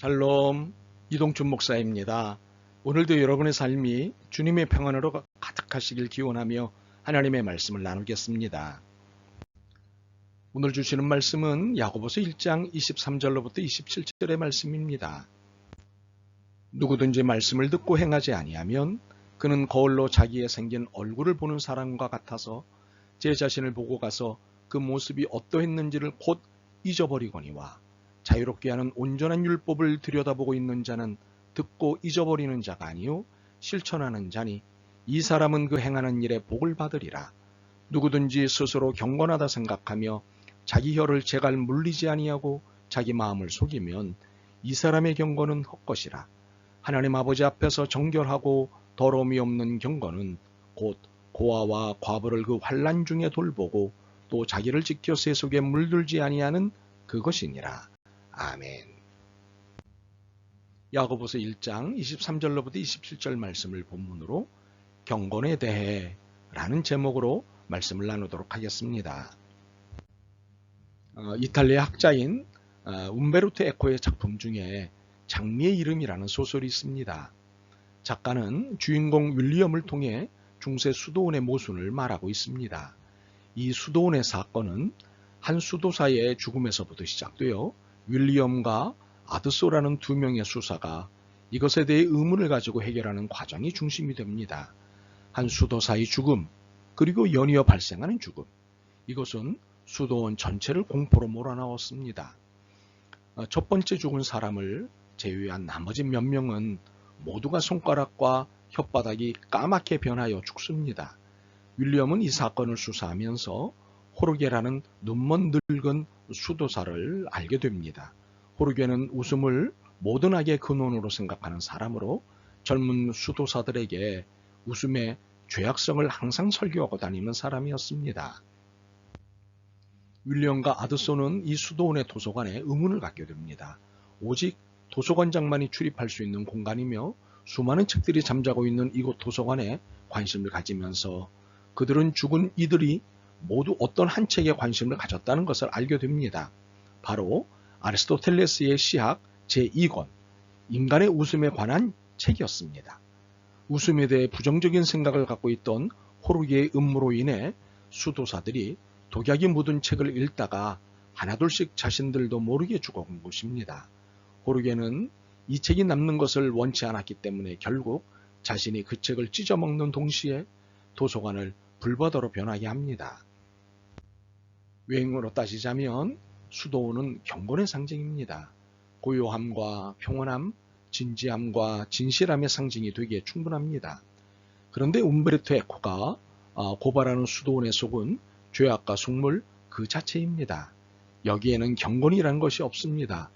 샬롬, 이동춘 목사입니다. 오늘도 여러분의 삶이 주님의 평안으로 가득하시길 기원하며 하나님의 말씀을 나누겠습니다. 오늘 주시는 말씀은 야고보서 1장 23절로부터 27절의 말씀입니다. 누구든지 말씀을 듣고 행하지 아니하면 그는 거울로 자기의 생긴 얼굴을 보는 사람과 같아서 제 자신을 보고 가서 그 모습이 어떠했는지를 곧 잊어버리거니와 자유롭게 하는 온전한 율법을 들여다보고 있는 자는 듣고 잊어버리는 자가 아니요 실천하는 자니 이 사람은 그 행하는 일에 복을 받으리라. 누구든지 스스로 경건하다 생각하며 자기 혀를 제갈 물리지 아니하고 자기 마음을 속이면 이 사람의 경건은 헛것이라. 하나님 아버지 앞에서 정결하고 더러움이 없는 경건은 곧 고아와 과부를 그 환난 중에 돌보고 또 자기를 지켜 세속에 물들지 아니하는 그것이니라. 아멘. 야고보서 1장 23절로부터 27절 말씀을 본문으로 경건에 대해 라는 제목으로 말씀을 나누도록 하겠습니다. 이탈리아 학자인 움베르토 에코의 작품 중에 장미의 이름이라는 소설이 있습니다. 작가는 주인공 윌리엄을 통해 중세 수도원의 모순을 말하고 있습니다. 이 수도원의 사건은 한 수도사의 죽음에서부터 시작되어 윌리엄과 아드소라는 두 명의 수사가 이것에 대해 의문을 가지고 해결하는 과정이 중심이 됩니다. 한 수도사의 죽음, 그리고 연이어 발생하는 죽음. 이것은 수도원 전체를 공포로 몰아넣었습니다. 첫 번째 죽은 사람을 제외한 나머지 몇 명은 모두가 손가락과 혓바닥이 까맣게 변하여 죽습니다. 윌리엄은 이 사건을 수사하면서 호르게라는 눈먼 늙은 수도사를 알게 됩니다. 호르게는 웃음을 모든 악의 근원으로 생각하는 사람으로 젊은 수도사들에게 웃음의 죄악성을 항상 설교하고 다니는 사람이었습니다. 윌리엄과 아드소는 이 수도원의 도서관에 의문을 갖게 됩니다. 오직 도서관장만이 출입할 수 있는 공간이며 수많은 책들이 잠자고 있는 이곳 도서관에 관심을 가지면서 그들은 죽은 이들이 모두 어떤 한 책에 관심을 가졌다는 것을 알게 됩니다. 바로 아리스토텔레스의 시학 제2권 인간의 웃음에 관한 책이었습니다. 웃음에 대해 부정적인 생각을 갖고 있던 호르게의 음모로 인해 수도사들이 독약이 묻은 책을 읽다가 하나둘씩 자신들도 모르게 죽어간 것입니다. 호르게는 이 책이 남는 것을 원치 않았기 때문에 결국 자신이 그 책을 찢어먹는 동시에 도서관을 불바다로 변하게 합니다. 외행으로 따지자면 수도원은 경건의 상징입니다. 고요함과 평온함, 진지함과 진실함의 상징이 되기에 충분합니다. 그런데 움베르토 에코가 고발하는 수도원의 속은 죄악과 속물 그 자체입니다. 여기에는 경건이라는 것이 없습니다.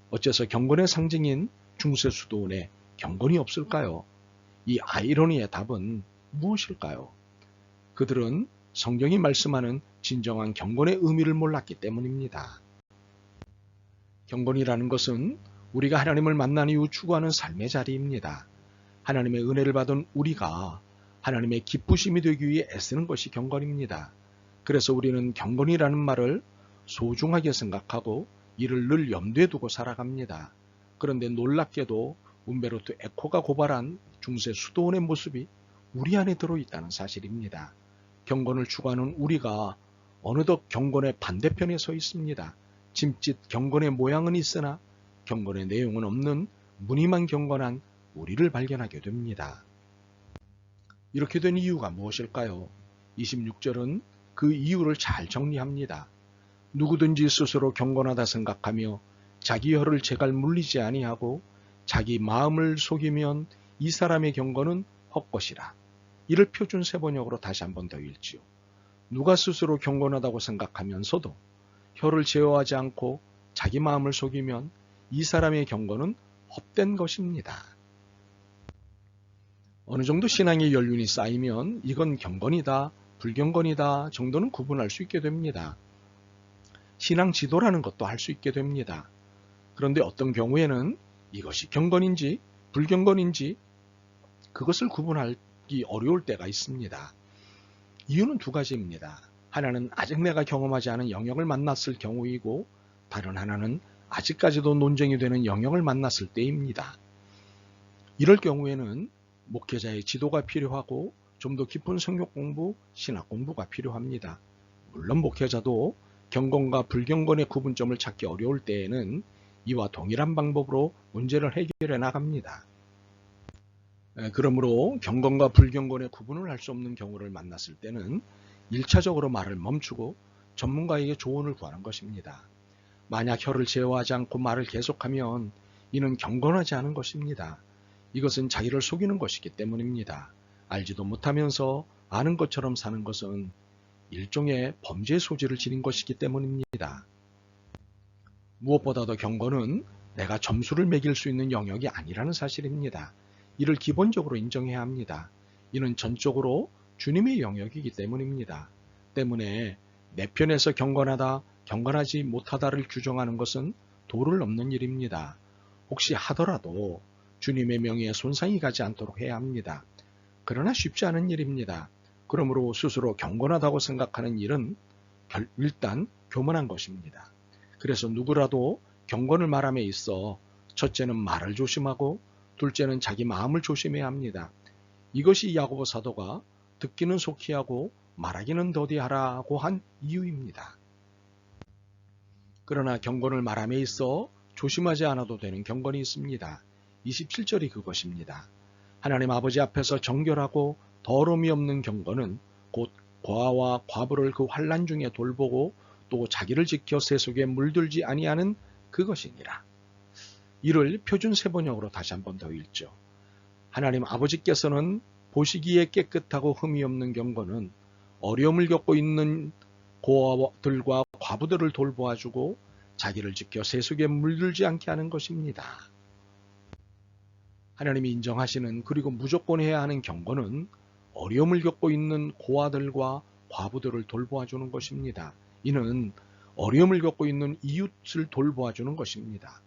어째서 경건의 상징인 중세 수도원에 경건이 없을까요? 이 아이러니의 답은 무엇일까요? 그들은 성경이 말씀하는 진정한 경건의 의미를 몰랐기 때문입니다. 경건이라는 것은 우리가 하나님을 만난 이후 추구하는 삶의 자리입니다. 하나님의 은혜를 받은 우리가 하나님의 기쁘심이 되기 위해 애쓰는 것이 경건입니다. 그래서 우리는 경건이라는 말을 소중하게 생각하고 이를 늘 염두에 두고 살아갑니다. 그런데 놀랍게도 움베르토 에코가 고발한 중세 수도원의 모습이 우리 안에 들어있다는 사실입니다. 경건을 추구하는 우리가 어느덧 경건의 반대편에 서 있습니다. 짐짓 경건의 모양은 있으나 경건의 내용은 없는 무늬만 경건한 우리를 발견하게 됩니다. 이렇게 된 이유가 무엇일까요? 26절은 그 이유를 잘 정리합니다. 누구든지 스스로 경건하다 생각하며 자기 혀를 제갈 물리지 아니하고 자기 마음을 속이면 이 사람의 경건은 헛것이라. 이를 표준 세번역으로 다시 한 번 더 읽지요. 누가 스스로 경건하다고 생각하면서도 혀를 제어하지 않고 자기 마음을 속이면 이 사람의 경건은 헛된 것입니다. 어느 정도 신앙의 연륜이 쌓이면 이건 경건이다, 불경건이다 정도는 구분할 수 있게 됩니다. 신앙 지도라는 것도 할 수 있게 됩니다. 그런데 어떤 경우에는 이것이 경건인지 불경건인지 그것을 구분하기 어려울 때가 있습니다. 이유는 두 가지입니다. 하나는 아직 내가 경험하지 않은 영역을 만났을 경우이고 다른 하나는 아직까지도 논쟁이 되는 영역을 만났을 때입니다. 이럴 경우에는 목회자의 지도가 필요하고 좀 더 깊은 성경 공부, 신학 공부가 필요합니다. 물론 목회자도 경건과 불경건의 구분점을 찾기 어려울 때에는 이와 동일한 방법으로 문제를 해결해 나갑니다. 그러므로 경건과 불경건의 구분을 할 수 없는 경우를 만났을 때는 1차적으로 말을 멈추고 전문가에게 조언을 구하는 것입니다. 만약 혀를 제어하지 않고 말을 계속하면 이는 경건하지 않은 것입니다. 이것은 자기를 속이는 것이기 때문입니다. 알지도 못하면서 아는 것처럼 사는 것은 일종의 범죄의 소지를 지닌 것이기 때문입니다. 무엇보다도 경건은 내가 점수를 매길 수 있는 영역이 아니라는 사실입니다. 이를 기본적으로 인정해야 합니다. 이는 전적으로 주님의 영역이기 때문입니다. 때문에 내 편에서 경건하다, 경건하지 못하다를 규정하는 것은 도를 넘는 일입니다. 혹시 하더라도 주님의 명예에 손상이 가지 않도록 해야 합니다. 그러나 쉽지 않은 일입니다. 그러므로 스스로 경건하다고 생각하는 일은 일단 교만한 것입니다. 그래서 누구라도 경건을 말함에 있어 첫째는 말을 조심하고 둘째는 자기 마음을 조심해야 합니다. 이것이 야고보 사도가 듣기는 속히 하고 말하기는 더디하라고 한 이유입니다. 그러나 경건을 말함에 있어 조심하지 않아도 되는 경건이 있습니다. 27절이 그것입니다. 하나님 아버지 앞에서 정결하고 더러움이 없는 경건은 곧 고아와 과부를 그 환난 중에 돌보고 또 자기를 지켜 세속에 물들지 아니하는 그것이니라. 이를 표준 세번역으로 다시 한 번 더 읽죠. 하나님 아버지께서는 보시기에 깨끗하고 흠이 없는 경건은 어려움을 겪고 있는 고아들과 과부들을 돌보아주고 자기를 지켜 세속에 물들지 않게 하는 것입니다. 하나님이 인정하시는 그리고 무조건 해야 하는 경건은 어려움을 겪고 있는 고아들과 과부들을 돌보아주는 것입니다. 이는 어려움을 겪고 있는 이웃을 돌보아주는 것입니다.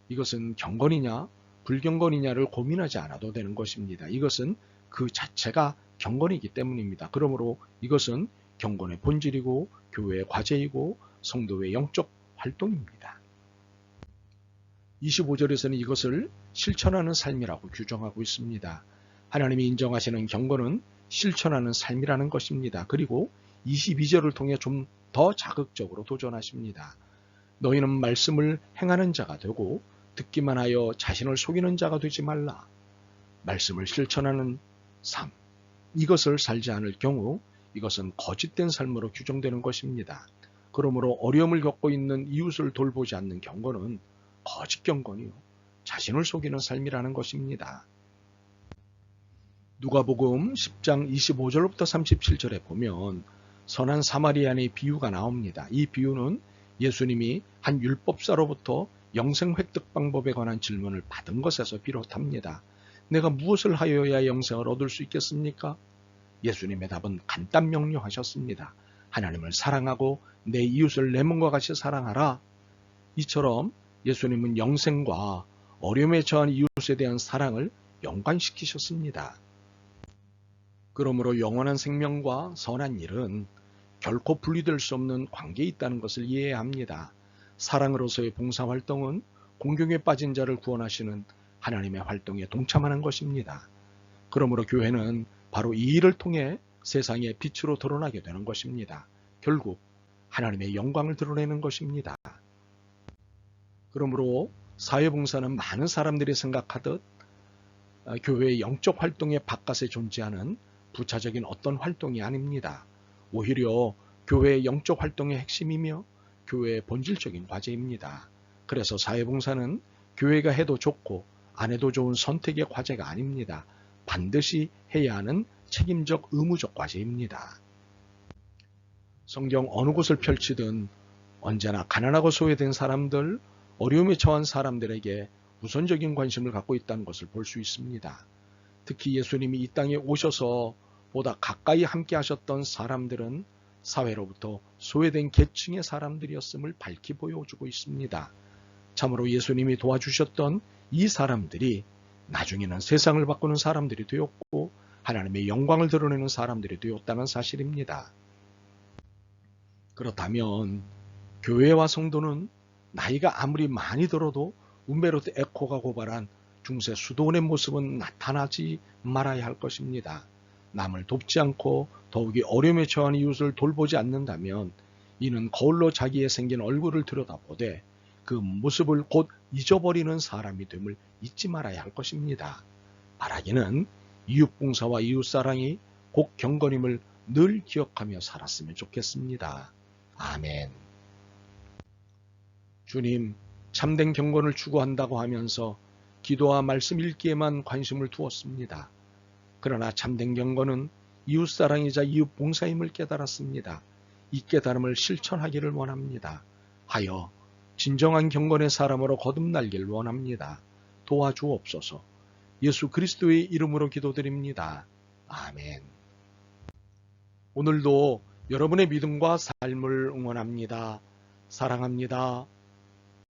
이것은 경건이냐 불경건이냐를 고민하지 않아도 되는 것입니다. 이것은 그 자체가 경건이기 때문입니다. 그러므로 이것은 경건의 본질이고 교회의 과제이고 성도의 영적 활동입니다. 25절에서는 이것을 실천하는 삶이라고 규정하고 있습니다. 하나님이 인정하시는 경건은 실천하는 삶이라는 것입니다. 그리고 22절을 통해 좀 더 자극적으로 도전하십니다. 너희는 말씀을 행하는 자가 되고 듣기만 하여 자신을 속이는 자가 되지 말라. 말씀을 실천하는 삶. 이것을 살지 않을 경우 이것은 거짓된 삶으로 규정되는 것입니다. 그러므로 어려움을 겪고 있는 이웃을 돌보지 않는 경건은 거짓 경건이요. 자신을 속이는 삶이라는 것입니다. 누가복음 10장 25절부터 37절에 보면 선한 사마리아인의 비유가 나옵니다. 이 비유는 예수님이 한 율법사로부터 영생 획득 방법에 관한 질문을 받은 것에서 비롯합니다. 내가 무엇을 하여야 영생을 얻을 수 있겠습니까? 예수님의 답은 간단 명료하셨습니다. 하나님을 사랑하고 내 이웃을 내 몸과 같이 사랑하라. 이처럼 예수님은 영생과 어려움에 처한 이웃에 대한 사랑을 연관시키셨습니다. 그러므로 영원한 생명과 선한 일은 결코 분리될 수 없는 관계에 있다는 것을 이해해야 합니다. 사랑으로서의 봉사활동은 공경에 빠진 자를 구원하시는 하나님의 활동에 동참하는 것입니다. 그러므로 교회는 바로 이 일을 통해 세상의 빛으로 드러나게 되는 것입니다. 결국 하나님의 영광을 드러내는 것입니다. 그러므로 사회봉사는 많은 사람들이 생각하듯 교회의 영적 활동의 바깥에 존재하는 부차적인 어떤 활동이 아닙니다. 오히려 교회의 영적 활동의 핵심이며 교회의 본질적인 과제입니다. 그래서 사회봉사는 교회가 해도 좋고 안 해도 좋은 선택의 과제가 아닙니다. 반드시 해야 하는 책임적 의무적 과제입니다. 성경 어느 곳을 펼치든 언제나 가난하고 소외된 사람들, 어려움에 처한 사람들에게 우선적인 관심을 갖고 있다는 것을 볼 수 있습니다. 특히 예수님이 이 땅에 오셔서 보다 가까이 함께 하셨던 사람들은 사회로부터 소외된 계층의 사람들이었음을 밝히 보여주고 있습니다. 참으로 예수님이 도와주셨던 이 사람들이 나중에는 세상을 바꾸는 사람들이 되었고 하나님의 영광을 드러내는 사람들이 되었다는 사실입니다. 그렇다면 교회와 성도는 나이가 아무리 많이 들어도 움베르토 에코가 고발한 중세 수도원의 모습은 나타나지 말아야 할 것입니다. 남을 돕지 않고 더욱이 어려움에 처한 이웃을 돌보지 않는다면 이는 거울로 자기의 생긴 얼굴을 들여다보되 그 모습을 곧 잊어버리는 사람이 됨을 잊지 말아야 할 것입니다. 바라기는 이웃봉사와 이웃사랑이 곧 경건임을 늘 기억하며 살았으면 좋겠습니다. 아멘. 주님, 참된 경건을 추구한다고 하면서 기도와 말씀 읽기에만 관심을 두었습니다. 그러나 참된 경건은 이웃사랑이자 이웃봉사임을 깨달았습니다. 이 깨달음을 실천하기를 원합니다. 하여 진정한 경건의 사람으로 거듭날길 원합니다. 도와주옵소서. 예수 그리스도의 이름으로 기도드립니다. 아멘. 오늘도 여러분의 믿음과 삶을 응원합니다. 사랑합니다.